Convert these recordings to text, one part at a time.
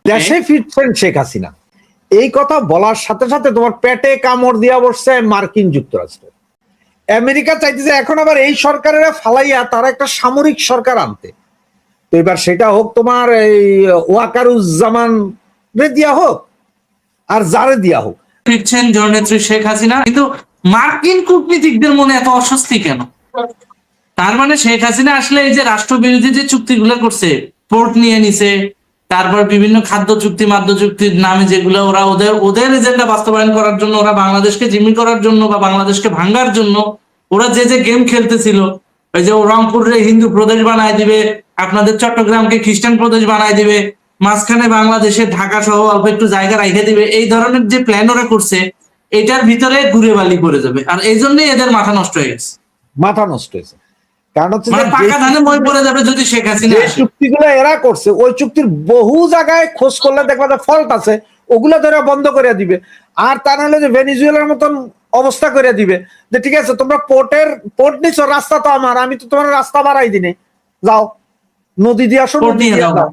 দেশে ফিরছেন শেখ হাসিনা, এই কথা বলার সাথে সাথে তোমার পেটে কামড় দিয়া বসছে মার্কিন যুক্তরাষ্ট্র। আমেরিকা চাইতেছে এখন আবার এই সরকারেরা ফালাইয়া তারা একটা সামরিক সরকার আনতে। তো এবার সেটা হোক তোমার এই ওয়াকারুজ্জামান রে দিয়া হোক আর যারে দিয়া হোক, ফিরছেন জননেত্রী শেখ হাসিনা। কিন্তু মার্কিন কূটনীতিকদের মনে এত অস্বস্তি কেন? তার মানে শেখ হাসিনা আসলে এই যে রাষ্ট্রবিরোধী যে চুক্তিগুলো করছে, পোর্ট নিয়ে নিছে, তারপর বিভিন্ন খাদ্য চুক্তি মাদ্য চুক্তির নামে যেগুলো ওরা ওদের এজেন্ডা বাস্তবায়ন করার জন্য, ওরা বাংলাদেশকে জিম্মি করার জন্য বা বাংলাদেশকে ভাঙার জন্য ওরা যে যে গেম খেলতেছিল, ওই যে রংপুরে হিন্দু প্রদেশ বানায় দিবে, আপনাদের চট্টগ্রামকে খ্রিস্টান প্রদেশ বানায় দিবে, মাঝখানে বাংলাদেশে ঢাকা সহ অল্প একটু জায়গা রেখে দিবে, এই ধরনের যে প্ল্যান ওরা করছে এটার ভিতরে ঘুরে বালি করে যাবে। আর এই জন্যই এদের মাথা নষ্ট হয়ে গেছে, মাথা নষ্ট হয়েছে। কারণ হচ্ছে মানে পাকা ধানে মই পড়ে যাবে যদি শেখ হাসিনা যে চুক্তিগুলো এরা করছে, ওই চুক্তির বহু জায়গায় খোঁজ করলে দেখবা যে ফল্ট আছে, ওগুলো ধরে বন্ধ করে দিবে। আর তা নাহলে যে ভেনিজুয়েলার মতন অবস্থা করে দিবে যে ঠিক আছে তোমরা পোর্ট নিছো, রাস্তা তো আমার, আমি তো তোমার রাস্তা বাড়াই দিনে, যাও নদী দিয়ে আসো, নদী দিয়ে যাও,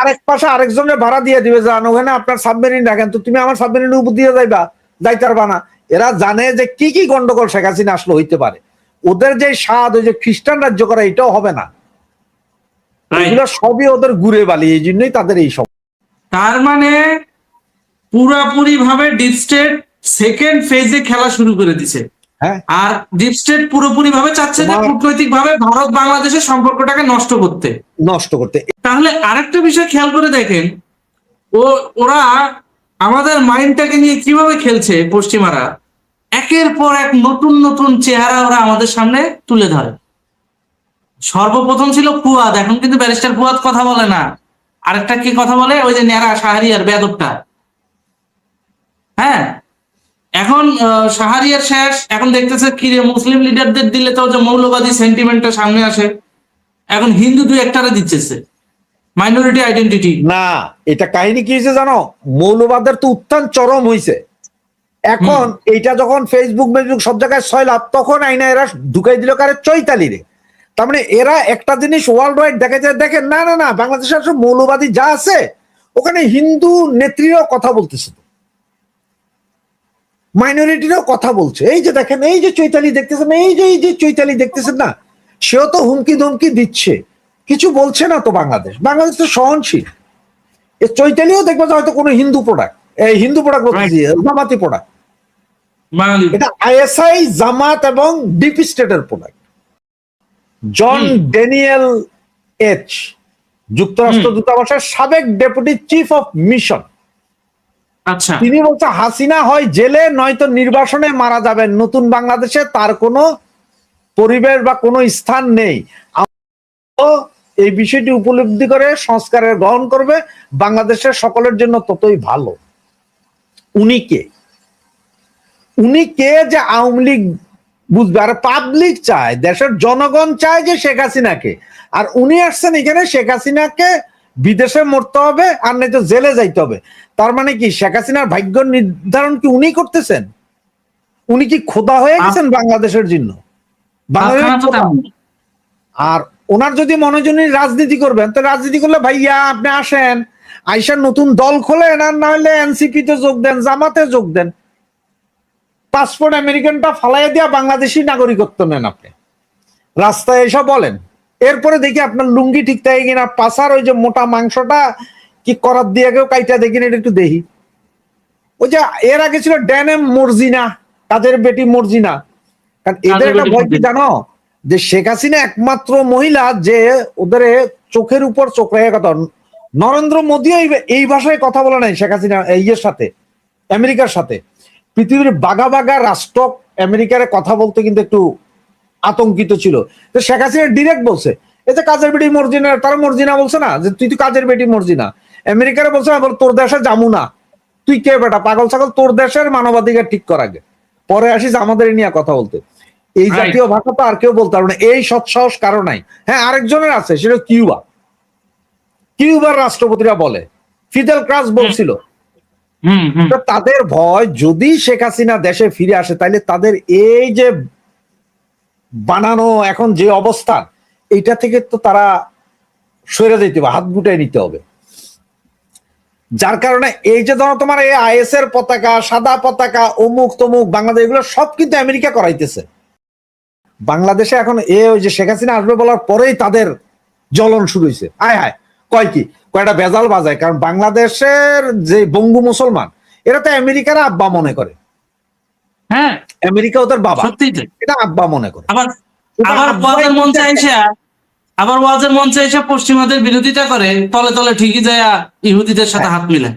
আরেক পাশে আরেকজনের ভাড়া দিয়ে দিবে, যান ওখানে আপনার সাবমেরিন রাখেন, তো তুমি আমার সাবমেরিন উপর দিয়ে যাইবা, যাইতে পারবা না। এরা জানে যে কি কি গন্ডগোল শেখ হাসিনা আসলে হইতে পারে। ওদের যে স্বাদ, ওই যে খ্রিস্টান রাজ্য করা, এটাও হবে না। এগুলো সবই ওদের ঘুরে বালি, এই জন্যই তাদের এই সব। তার মানে পুরাপুরি ভাবে ডিপ স্টেট সেকেন্ড ফেজে খেলা শুরু করে দিছে। হ্যাঁ, আর ডিপ স্টেট পুরোপুরি ভাবে চাচ্ছে যে কূটনৈতিক ভাবে ভারত বাংলাদেশের সম্পর্কটাকে নষ্ট করতে। তাহলে আরেকটা বিষয় খেয়াল করে দেখেন, ওরা আমাদের মাইন্ডটাকে নিয়ে কিভাবে খেলছে পশ্চিমারা। একের পর এক নতুন নতুন চেহারা ওরা আমাদের সামনে তুলে ধরে। সর্বপ্রথম ছিল ফুয়াদ, এখন কিন্তু ব্যারিস্টার ফুয়াদ কথা বলে না। আরেকটা কি কথা বলে, ওই যে নেরা শাহরিয়ার বেয়াদবটা। হ্যাঁ, এখন শাহরিয়ার শেষ, এখন দেখতেছে কি রে মুসলিম লিডারদের দিলে তো যে মৌলবাদী সেন্টিমেন্টটা সামনে আসে, এখন হিন্দু দুই একটারে দিচ্ছে মাইনরিটি আইডেন্টিটি। না, এটা কাহিনী কি হয়েছে জানো, মৌলবাদের তো উত্থান চরম হয়েছে। এখন এইটা যখন ফেসবুক সব জায়গায় সয়লাভ, তখন আইনা এরা ঢুকাই দিল কারে, চৈতালি রে। তার মানে এরা একটা জিনিস ওয়ার্ল্ড ওয়াইড দেখা যায়, দেখেন না না না, বাংলাদেশের সব মৌলবাদী যা আছে ওখানে হিন্দু নেত্রীরাও কথা বলতেছে, মাইনরিটিরাও কথা বলছে। এই যে দেখেন, এই যে চৈতালি দেখতেছেন, এই যে চৈতালি দেখতেছেন না, সেও তো হুমকি ধমকি দিচ্ছে, কিছু বলছে না তো। বাংলাদেশ তো সহনশীল। এ চৈতালিও দেখবে যে হয়তো কোনো হিন্দু প্রোডাক্ট, এই হিন্দু প্রোডাক্ট বলতেছি, জামাতি প্রোডাক্ট। এটা আইএসআই, জামাত এবং ডিপ স্টেটের প্রোডাক্ট। জন ড্যানিয়েল এইচ, যুক্তরাষ্ট্র দূতাবাসের সাবেক ডেপুটি চিফ অফ মিশন, তিনি বলছে হাসিনা হয় জেলে নয়তো নির্বাসনে মারা যাবেন, নতুন বাংলাদেশে তার কোনো পরিবেশ বা কোনো স্থান নেই। এই বিষয়টি উপলব্ধি করে সংস্কারের গ্রহণ করবে, বাংলাদেশের সকলের জন্য ততই ভালো। উনি কে যে আওয়ামী লীগ বুঝবে, আর পাবলিক চায়, দেশের জনগণ চায় যে শেখ হাসিনাকে, আর উনি আসছেন এখানে শেখ হাসিনাকে বিদেশে মরতে হবে আর নাই তো জেলে যাইতে হবে। তার মানে কি শেখ হাসিনার ভাগ্য নির্ধারণ কি উনি করতেছেন? উনি কি খোদা হয়ে গেছেন বাংলাদেশের জন্য? আর ওনার যদি মনোজনী রাজনীতি করবেন, তো রাজনীতি করলে ভাইয়া আপনি আসেন, আইসা নতুন দল খোলেন, আর না হলে এনসিপি তে যোগ দেন, জামাতে যোগ দেন, পাসপোর্ট আমেরিকানটা ফালাইয়া দিয়া বাংলাদেশি নাগরিকত্ব নেন, আপনি রাস্তায় এসে বলেন। এরপরে দেখি আপনার লুঙ্গি ঠিক থাকে কিনা, পাশার ওই যে মোটা মাংসটা কি করার দিয়ে কেউ কাইটা দেখি না, এটা একটু দেখি। ওই যে এর আগে ছিল ড্যানেম মর্জিনা, কাজের বেটি মর্জিনা। কারণ এদের একটা ভয় কি জানো, যে শেখ হাসিনা একমাত্র মহিলা যে ওদের চোখের উপর চোখ রেখে কথা। নরেন্দ্র মোদী এই ভাষায় কথা বলে নাই শেখ হাসিনা ইয়ের সাথে, আমেরিকার সাথে। পৃথিবীর বাঘা বাঘা রাষ্ট্র আমেরিকার কথা বলতে কিন্তু একটু আতঙ্কিত ছিল। তো শেখ হাসিনা ডিরেক্ট বলছে, এই যে কাজের বেটি মর্জিনা, তারা মর্জিনা বলছে না যে তুই তো কাজের বেটি মর্জিনা। আমেরিকারে বলছে না, তোর দেশে যাবো না, তুই কে বেটা পাগল ছাগল, তোর দেশের মানবাধিকার ঠিক কর আগে, পরে আসিস আমাদের নিয়ে কথা বলতে। এই জাতীয় ভাষা তো আর কেউ বলতে পারবে না, এই সৎসাহস কারো নাই। হ্যাঁ, আরেকজনের আছে, সেটা কিউবার রাষ্ট্রপতিরা বলে, ফিদেল ক্রাস বলছিল। তাদের ভয় যদি শেখ হাসিনা দেশে ফিরে আসে, তাইলে তাদের এই যে বানানো এখন যে অবস্থা, এইটা থেকে তো তারা সরে যেতে হবে, হাত গুটাই নিতে হবে। যার কারণে এই যে ধরো তোমার এই আইএস এর পতাকা, সাদা পতাকা, অমুক তমুক, বাংলাদেশ, এগুলো সব কিন্তু আমেরিকা করাইতেছে। বাংলাদেশে এখন ওই যে শেখ হাসিনা আসবে বলার পরেই তাদের জ্বলন শুরু হয়েছে। আয় হায়, কয় কি কয়টা বেজাল বাজায়, কারণ বাংলাদেশের যে বঙ্গু মুসলমান এরা তো আমেরিকার আব্বা মনে করে। হ্যাঁ, আমেরিকা ওদের বাবা, সত্যি এটা আব্বা মনে করে। আবার ওটা আবার আব্বাই ওয়াজের কিন্তু মঞ্চে একটা- এসে আবার ওয়াজের মঞ্চে এসে পশ্চিমাদের বিরোধিতা করে, তলে তলে ঠিকই যায় ইহুদিদের সাথে হাত মিলে।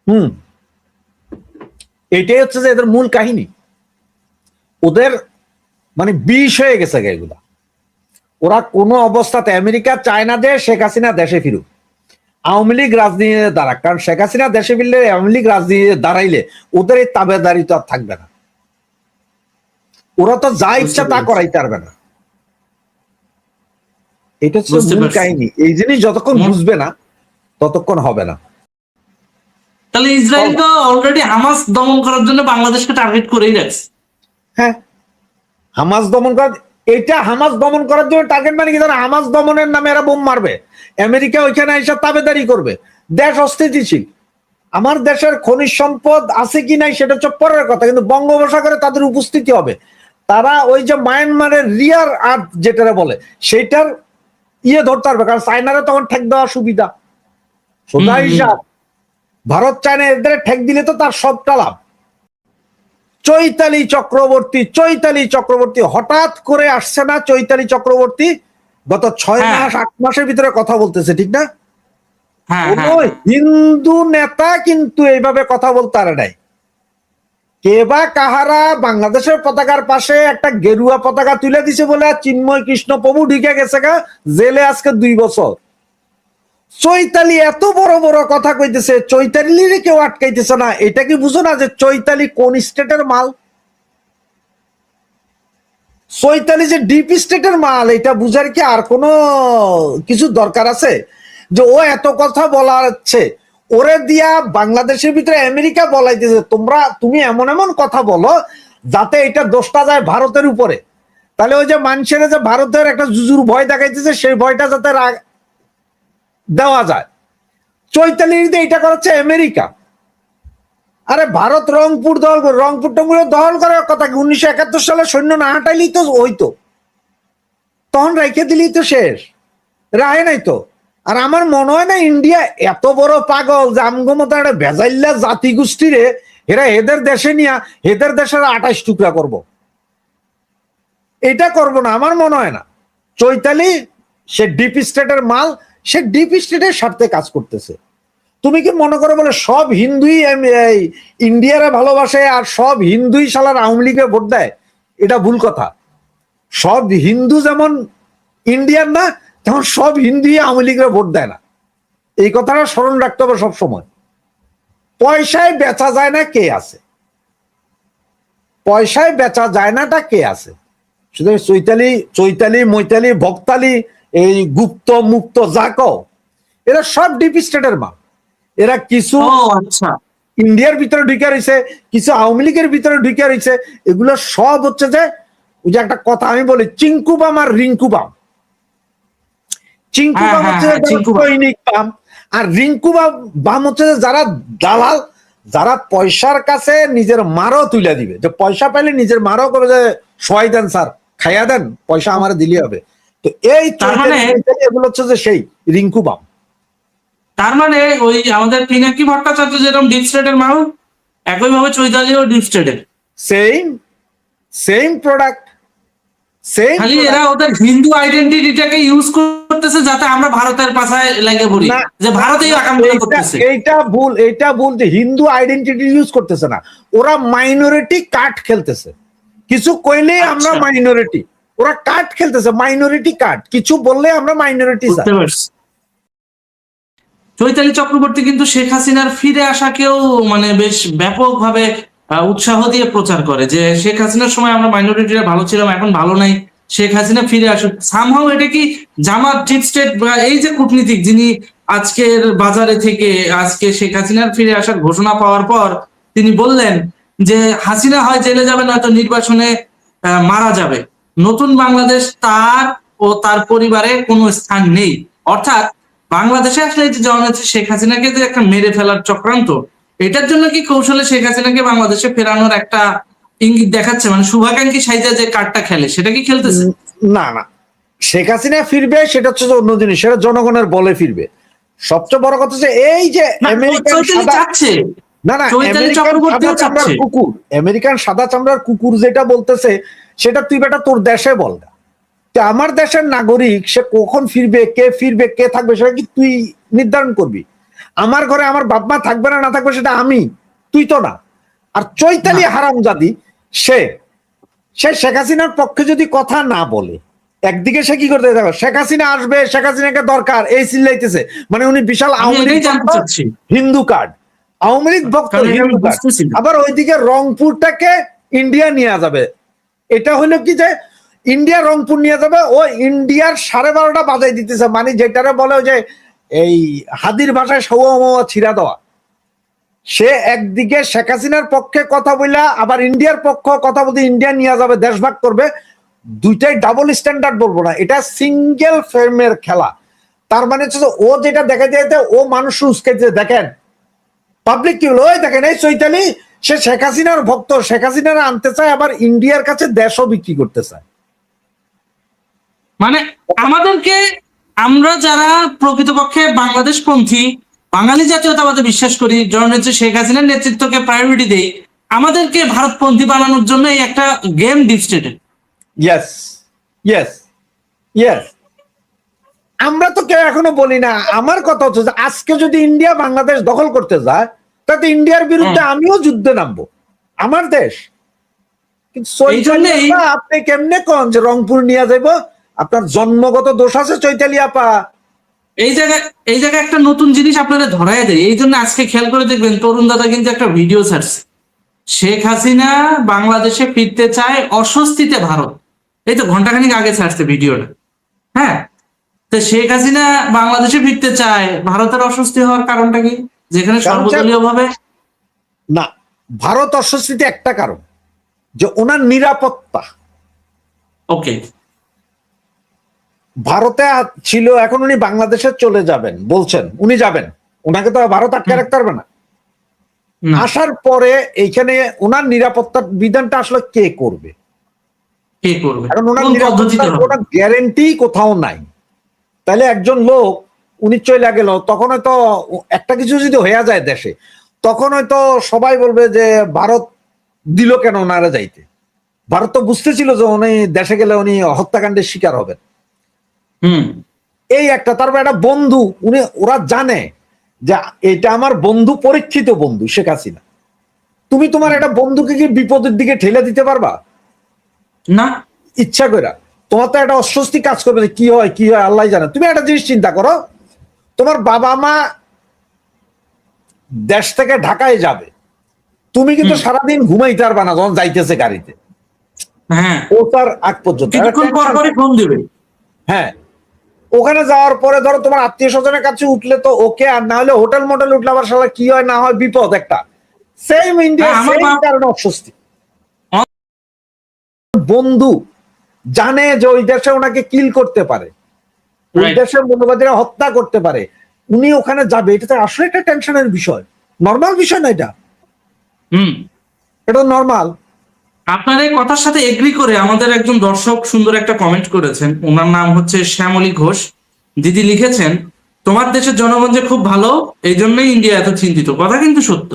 হুম, এটাই হচ্ছে যে এদের মূল কাহিনী। ওদের মানে বিষ হয়ে গেছে এগুলা। ওরা কোনো অবস্থাতে আমেরিকা চায় না যে শেখ হাসিনা দেশে ফিরুক, আওয়ামী লীগ রাজনীতিতে দাঁড়াক, কারণ শেখ হাসিনা দেশে ফিরলে, আওয়ামী লীগ রাজনীতিতে দাঁড়াইলে ওদের এই তাবেদারি তো আর থাকবে না। ওরা তো যা ইচ্ছা তা করাইতে পারবে না। এটা হচ্ছে বুঝতে মূল পারছি। কাহিনী। এই জিনিস যতক্ষণ বুঝবে না ততক্ষণ হবে না। তাহলে ইসরায়েল তো অলরেডি হামাস দমন করার জন্য বাংলাদেশকে টার্গেট করেই রাখছে। হ্যাঁ, হামাস দমন করা, এটা হামাস দমন করার জন্য টার্গেট, মানে কি জানো, হামাস দমনের নামে এরা বোম মারবে, আমেরিকা ওইখানে এসে তাবেদারি করবে, দেশ অস্থিতিশীল। আমার দেশের খনিজ সম্পদ আছে কি নাই সেটা হচ্ছে পরের কথা, কিন্তু বঙ্গোপসাগরে তাদের উপস্থিতি হবে। তারা ওই যে মায়ানমারের রিয়ার আর্থ যেটা বলে সেইটার ধরতে পারবে, কারণ চায়নারে তখন ঠেক দেওয়া সুবিধা। সোজা হিসাব, ভারত চায়না এদের ঠেক দিলে তো তার সবটা লাভ। চৈতালি চক্রবর্তী হঠাৎ করে আসছে না। চৈতালি চক্রবর্তী গত 6 মাস 8 মাসের ভিতরে কথা বলতেছে, ঠিক না? কোন হিন্দু নেতা কিন্তু এইভাবে কথা বলতে পারে নাই। কে বা কাহারা বাংলাদেশের পতাকার পাশে একটা গেরুয়া পতাকা তুলে দিছে বলে চিন্ময় কৃষ্ণ প্রভু ঢুকে গেছে গা জেলে আজকে 2 বছর। চৈতালি এত বড় বড় কথা কইতেছে, চৈতালির কেউ আটকাইতেছে না। এটা কি বুঝো না যে চৈতালি কোন স্টেটের মাল? চৈতালি যে ডিপ স্টেটের মাল, এটা বুঝার কি আর কোনো কিছু দরকার আছে? যে ও এত কথা বলাচ্ছে, ওরে দিয়া বাংলাদেশের ভিতরে আমেরিকা বলাইতেছে তুমি এমন এমন কথা বলো যাতে এটা দোষটা যায় ভারতের উপরে। তাহলে ওই যে মানুষের যে ভারতের একটা জুজুর ভয় দেখাইতেছে, সেই ভয়টা যাতে দেওয়া যায়, চৈতালির দিয়ে এটা করাচ্ছে আমেরিকা। আরে ভারত রংপুর দখল করে, রংপুর টংপুর দখল করার কথা কি? 1971 সালে সৈন্য না হাঁটাইলেই তো হইতো, তখন রেখে দিলেই তো শেষ, রাহে নাই তো। আর আমার মনে হয় না ইন্ডিয়া এত বড় পাগল যে আমগো মতো একটা ভেজাইল্লা জাতিগোষ্ঠী রে এরা এদের দেশে নিয়ে এদের দেশের 28 টুকরা করব। এটা করব না, আমার মনে হয় না। চৈতালি সে ডিপ স্টেটের মাল, সে ডিপ স্টেটের স্বার্থে কাজ করতেছে। তুমি কি মনে করো বলে সব হিন্দুই ইন্ডিয়ারে ভালোবাসে আর সব হিন্দুই শালার আওয়ামী লীগে ভোট দেয়? এটা ভুল কথা। সব হিন্দু যেমন ইন্ডিয়ান না, তেমন সব হিন্দুই আওয়ামী লীগের ভোট দেয় না। এই কথাটা স্মরণ রাখতে হবে সবসময়। পয়সায় বেচা যায় না কে আছে? পয়সায় বেচা যায় নাটা কে আছে? শুধু চৈতালি মৈতালি ভক্তালি, এই গুপ্ত মুক্ত যা কও, এরা সব ডিপ স্টেটের মাল। এরা কিছু ইন্ডিয়ার ভিতরে ঢুকে রয়েছে, কিছু আওয়ামী লীগের ভিতরে ঢুকে রয়েছে। এগুলো সব হচ্ছে যে ওই যে একটা কথা আমি বলি, চিঙ্কু বাম আর রিঙ্কু বাম। চিঙ্কু বাম হচ্ছে সৈনিক বাম, আর রিঙ্কু বাম হচ্ছে যারা দালাল, যারা পয়সার কাছে নিজের মারও তুলে দিবে। যে পয়সা পাইলে নিজের মারও করে যে সহায় দেন স্যার, খাইয়া দেন, পয়সা আমার দিলে হবে। তো এই এগুলো হচ্ছে যে সেই রিঙ্কু বাম। তার মানে ওই আমাদের পিনাকি ভট্টাচার্য যেরকম ডিপ স্টেটের মানুষ, একইভাবে চৈতালিও ডিপ স্টেটের সেম প্রোডাক্ট। খালি এরা ওদের হিন্দু আইডেন্টিটিটাকে ইউজ করতেছে যাতে আমরা ভারতের পাশায় লেগে পড়ি, যে ভারতেই আকামগুলো করতেছে। এইটা ভুল যে হিন্দু আইডেন্টিটি ইউজ করতেছে না, ওরা মাইনরিটি কার্ড খেলতেছে। কিছু কইলেই আমরা মাইনরিটি, ওরা কার্ড খেলতেছে, মাইনরিটি কার্ড। কিছু বললে আমরা মাইনরিটি। বুঝতে পারছি। চৈতালি চক্রবর্তী কিন্তু শেখ হাসিনার ফিরে আসাকেও মানে বেশ ব্যাপকভাবে উৎসাহ দিয়ে প্রচার করে যে শেখ হাসিনার সময় আমরা মাইনরিটিরা ভালো ছিলাম, এখন ভালো নাই, শেখ হাসিনা ফিরে আসুক। সামহাও এটা কি জামাত ডিপ স্টেট বা এই যে কূটনীতিক যিনি আজকের বাজারে থেকে আজকে শেখ হাসিনার ফিরে আসার ঘোষণা পাওয়ার পর তিনি বললেন যে হাসিনা হয় জেলে যাবে, না তো নির্বাচনে মারা যাবে, নতুন বাংলাদেশ তার ও তার পরিবারে কোনো স্থান নেই। অর্থাৎ বাংলাদেশে আসলে এই যে জননেত্রী শেখ হাসিনাকে যে একটা মেরে ফেলার চক্রান্ত, এটার জন্য কি কৌশলে শেখ হাসিনাকে বাংলাদেশে ফেরানোর একটা ইঙ্গিত দেখাচ্ছে, মানে শুভাকাঙ্ক্ষী সাইজা যে কার্ডটা খেলে সেটা কি খেলতেছে? না না, শেখ হাসিনা ফিরবে সেটা হচ্ছে যে অন্য জিনিস, সেটা জনগণের বলে ফিরবে। সবচেয়ে বড় কথা হচ্ছে এই যে না, আমেরিকান চৈতালি সাদা, চাচ্ছে, না না, চৈতালি আমেরিকান চক্রবর্তীও সাদা চামড়ার চাচ্ছে। কুকুর, আমেরিকান সাদা চামড়ার কুকুর যেটা বলতেছে সেটা তুই বেটা তোর দেশে বল না। তো আমার দেশের নাগরিক সে কখন ফিরবে কে থাকবে সেটা কি তুই নির্ধারণ করবি? আমার ঘরে আমার বাপ মা থাকবে না না থাকবে সেটা আমি, তুই তো না। আর চৈতালি হারামজাদি সে সে শেখ হাসিনার পক্ষে যদি কথা না বলে, একদিকে সে কি করতে দেখো, শেখ হাসিনা আসবে, শেখ হাসিনাকে দরকার, এই চিল্লাইতেছে, মানে উনি বিশাল আমি আওয়ামী লীগ এটাই জানতে ভক্ত, চাচ্ছি, হিন্দু কার্ড, আওয়ামী লীগ ভক্ত, কারণ এটা আমি হিন্দু কার্ড। বুঝতেছি না। আবার ওইদিকে রংপুরটাকে ইন্ডিয়া নিয়ে যাবে। এটা হলো কি যে ইন্ডিয়া রংপুর নিয়ে যাবে, ও ইন্ডিয়ার 12:30 বাজাই দিতেছে, মানে যেটারে বলে যে এই হাদির ভাষায় সৌয়া ছিড়া দেওয়া। সে একদিকে শেখ হাসিনার পক্ষে কথা বইলা আবার ইন্ডিয়ার পক্ষ কথা বলতে ইন্ডিয়া নিয়ে যাবে, দেশভাগ করবে। দুইটাই ডাবল স্ট্যান্ডার্ড বলবো না, এটা সিঙ্গেল ফ্রেমের খেলা। তার মানে হচ্ছে যে ও যেটা দেখা যায় ও মানুষ উস্কাইতে, দেখেন পাবলিক কি হলো, ওই দেখেন এই চৈতালি সে শেখ হাসিনার ভক্ত, শেখ হাসিনার আনতে চায়, আবার ইন্ডিয়ার কাছে দেশও বিক্রি করতে চায়। মানে আমাদেরকে, আমরা যারা প্রকৃতপক্ষে বাংলাদেশ পন্থী, বাঙালি জাতীয়তাবাদে বিশ্বাস করি, জননেত্রী শেখ হাসিনার নেতৃত্বকে প্রায়োরিটি দেই, আমাদেরকে ভারতপন্থী বানানোর জন্য এই একটা গেম ডিপ স্টেটের। ইয়েস ইয়েস ইয়েস, আমরা তো কেউ এখনো বলি না। আমার কথা হচ্ছে যে আজকে যদি ইন্ডিয়া বাংলাদেশ দখল করতে যায়, তাতে ইন্ডিয়ার বিরুদ্ধে আমিও যুদ্ধে নামবো, আমার দেশ। কিন্তু এই জন্যই আপনি কেমনে কন যে রংপুর নিয়ে যাইব? আপনার জন্মগত দোষ আছে চৈতালি আপা। এই জায়গায় একটা নতুন জিনিস আপনারা ধরাই দেয়। এই জন্য আজকে খেয়াল করে দেখবেন, তরুণ দাদা কিন্তু একটা ভিডিও ছাড়ছে, শেখ হাসিনা বাংলাদেশে ফিরতে চায়, অস্বস্তিতে ভারত। এই তো ঘন্টাখানিক আগে ছাড়ছে ভিডিওটা। হ্যাঁ, তো শেখ হাসিনা বাংলাদেশে ফিরতে চায়, ভারতের অস্বস্তি হওয়ার কারণটা কি? যেখানে সর্বদলীয় ভাবে না, ভারত অস্বস্তিতে একটা কারণ, যে ওনার নিরাপত্তা। ওকে, ভারতে ছিল, এখন উনি বাংলাদেশে চলে যাবেন বলছেন, উনি যাবেন, ওনাকে তো ভারত আটকে রাখতে পারবে না। আসার পরে এইখানে ওনার নিরাপত্তার বিধানটা আসলে কে করবে? কে করবে, কারণ ওনার কোন পদ্ধতিতে নিরাপত্তার হবে? কোনো গ্যারেন্টি কোথাও নাই। তাহলে একজন লোক উনি চলে গেল, তখন হয়তো একটা কিছু যদি হয়ে যায় দেশে, তখন হয়তো সবাই বলবে যে ভারত দিল কেন ওনারা যাইতে। ভারত তো বুঝতেছিল যে উনি দেশে গেলে উনি হত্যাকাণ্ডের শিকার হবেন। এই একটা, তারপর একটা বন্ধু, ওরা জানে যে এটা আমার বন্ধু, পরীক্ষিত বন্ধু শেখ হাসিনা। তুমি তোমার একটা বন্ধুকে কি বিপদের দিকে ঠেলে দিতে পারবা? না, ইচ্ছা করে। তোমার তো একটা অস্বস্তি কাজ করবে, যে কি হয় আল্লাহ জানে। তুমি একটা জিনিস চিন্তা করো, তোমার বাবা মা দেশ থেকে ঢাকায় যাবে, তুমি কিন্তু সারাদিন ঘুমাইতে পারবা না যখন যাইতেছে গাড়িতে, হ্যাঁ, ও তার আগ পর্যন্ত। কিছুক্ষণ পর পরে ফোন দিবে। হ্যাঁ, ওখানে যাওয়ার পরে ধরো তোমার আত্মীয় স্বজনের কাছে উঠলে তো ওকে, আর না হলে হোটেল মোটেল উঠলে আবার সালা কি হয় না হয় বিপদ একটা। সেম ইন্ডিয়া, আমার সেম কারণে অস্বস্তি। বন্ধু জানে যে ওই দেশে ওনাকে কিল করতে পারে, ওই দেশের মৌলবাদীরা হত্যা করতে পারে, উনি ওখানে যাবে, এটা তো আসলে একটা টেনশনের বিষয়। নর্মাল বিষয় না এটা, এটা নর্মাল। আপনার এই কথার সাথে এগ্রি করে আমাদের একজন দর্শক সুন্দর একটা কমেন্ট করেছেন, ওনার নাম হচ্ছে শ্যামলী ঘোষ। দিদি লিখেছেন, তোমার দেশের জনগণ যে খুব ভালো, এই জন্যই ইন্ডিয়া এত চিন্তিত। কথা কিন্তু সত্য।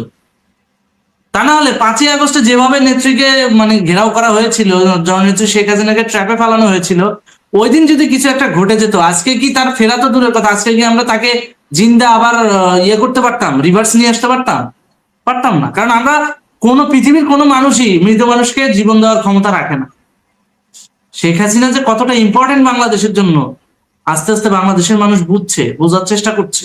তা না হলে 5ই আগস্টে যেভাবে নেত্রীকে মানে ঘেরাও করা হয়েছিল, জননেত্রী শেখ হাসিনাকে ট্র্যাপে ফালানো হয়েছিল, ওই দিন যদি কিছু একটা ঘটে যেত, আজকে কি তার ফেরা তো দূরের কথা, আজকে কি আমরা তাকে জিন্দা আবার ইয়ে করতে পারতাম, রিভার্স নিয়ে আসতে পারতাম না। কারণ আমরা পৃথিবীর কোনো মানুষই মৃত মানুষকে জীবন দেওয়ার ক্ষমতা রাখে না। শেখ হাসিনা যে কতটা ইম্পর্টেন্ট বাংলাদেশের জন্য, আস্তে আস্তে বাংলাদেশের মানুষ বোঝার চেষ্টা করছে।